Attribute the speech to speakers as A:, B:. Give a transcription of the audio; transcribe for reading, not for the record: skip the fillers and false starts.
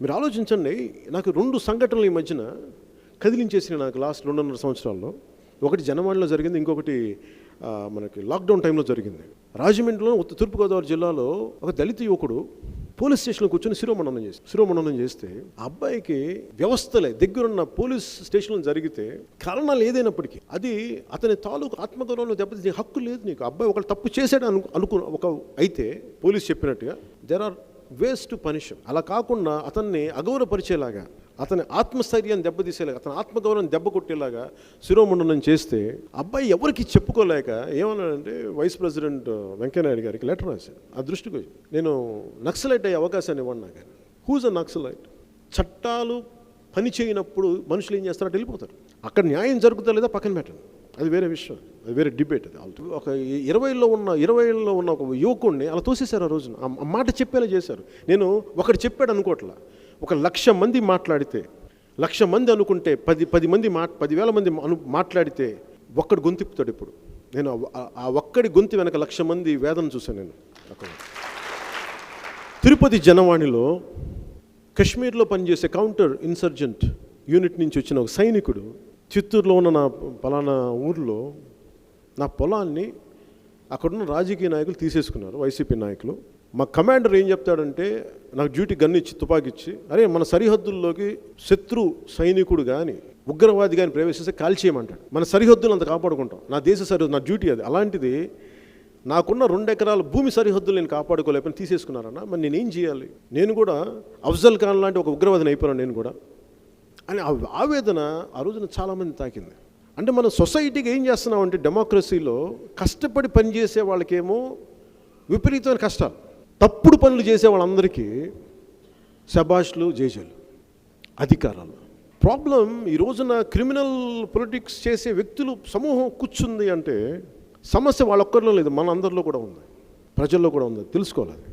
A: మీరు ఆలోచించండి, నాకు 2 సంఘటనలు ఈ మధ్యన కదిలించేసినాయి నాకు లాస్ట్ 2.5 సంవత్సరాల్లో. ఒకటి జనవాణిలో జరిగింది, ఇంకొకటి మనకి లాక్డౌన్ టైంలో జరిగింది. రాజమండ్రిలో తూర్పుగోదావరి జిల్లాలో ఒక దళిత యువకుడు పోలీస్ స్టేషన్లో కూర్చొని శిరోమణనం చేస్తే ఆ అబ్బాయికి వ్యవస్థలే దగ్గరున్న పోలీస్ స్టేషన్లో జరిగితే కారణాలు ఏదైనప్పటికీ అది అతని తాలూకు ఆత్మగౌరవంలో దెబ్బతీసే హక్కు లేదు నీకు. అబ్బాయి ఒకళ్ళు తప్పు చేశాడు అయితే పోలీస్ చెప్పినట్టుగా there are ways to punish. అలా కాకుండా అతన్ని అగౌరవపరిచేలాగా, అతని ఆత్మస్థైర్యాన్ని దెబ్బతీసేలాగా, అతని ఆత్మగౌరవం దెబ్బ కొట్టేలాగా శిరోమండనం చేస్తే అబ్బాయి ఎవరికి చెప్పుకోలేక ఏమన్నాడంటే వైస్ ప్రెసిడెంట్ వెంకయ్యనాయుడు గారికి లెటర్ రాశాను. ఆ దృష్టికి వచ్చి నేను నక్సలైట్ అయ్యే అవకాశాన్ని ఇవ్వండి నాకు. హూజ్ అ నక్సలైట్? చట్టాలు పని చేయనప్పుడు మనుషులు ఏం చేస్తారంటే వెళ్ళిపోతారు. అక్కడ న్యాయం జరుగుతా లేదా పక్కన పెట్టండి, అది వేరే విషయం, అది వేరే డిబేట్. అది ఒక 20 ఏళ్ళలో ఉన్న ఒక యువకుడిని అలా తోసేశారు. ఆ రోజున ఆ మాట చెప్పేలా చేశారు. నేను ఒకటి చెప్పాడు అనుకోవట్లా, 1,00,000 మంది మాట్లాడితే, 1,00,000 మంది అనుకుంటే 10 మంది 10,000 మంది మాట్లాడితే ఒక్కడు గొంతిప్పుతాడు. ఇప్పుడు నేను ఆ ఒక్కడి గొంతు వెనక 1,00,000 మంది వేదన చూశాను నేను అక్కడ. తిరుపతి జనవాణిలో కశ్మీర్లో పనిచేసే కౌంటర్ ఇన్సర్జెంట్ యూనిట్ నుంచి వచ్చిన ఒక సైనికుడు చిత్తూరులో ఉన్న నా పలానా ఊర్లో నా పొలాన్ని అక్కడున్న రాజకీయ నాయకులు తీసేసుకున్నారు, వైసీపీ నాయకులు. మా కమాండర్ ఏం చెప్తాడంటే, నాకు డ్యూటీ గన్ ఇచ్చి తుపాకి ఇచ్చి, అరే మన సరిహద్దుల్లోకి శత్రు సైనికుడు కానీ ఉగ్రవాది కానీ ప్రవేశిస్తే కాల్చేయమంటాడు. మన సరిహద్దులు అంత కాపాడుకుంటాం, నా దేశ సరిహద్దు, నా డ్యూటీ అది. అలాంటిది నాకున్న 2 ఎకరాల భూమి సరిహద్దులు నేను కాపాడుకోలేకపోయినా తీసేసుకున్నారన్న. మరి నేనేం చేయాలి? నేను కూడా అఫ్జల్ ఖాన్ లాంటి ఒక ఉగ్రవాదిని అయిపోయాను నేను కూడా అని ఆవేదన ఆ రోజున చాలామంది తాకింది. అంటే మనం సొసైటీకి ఏం చేస్తున్నామంటే, డెమోక్రసీలో కష్టపడి పనిచేసే వాళ్ళకేమో విపరీతమైన కష్టాలు, తప్పుడు పనులు చేసే వాళ్ళందరికీ శబాష్లు, జేజేలు, అధికారాలు. ప్రాబ్లం ఈ రోజున క్రిమినల్ పొలిటిక్స్ చేసే వ్యక్తులు సమూహం కూర్చుంది అంటే సమస్య వాళ్ళొక్కరిలో లేదు, మన అందరిలో కూడా ఉంది, ప్రజల్లో కూడా ఉంది. తెలుసుకోవాలి.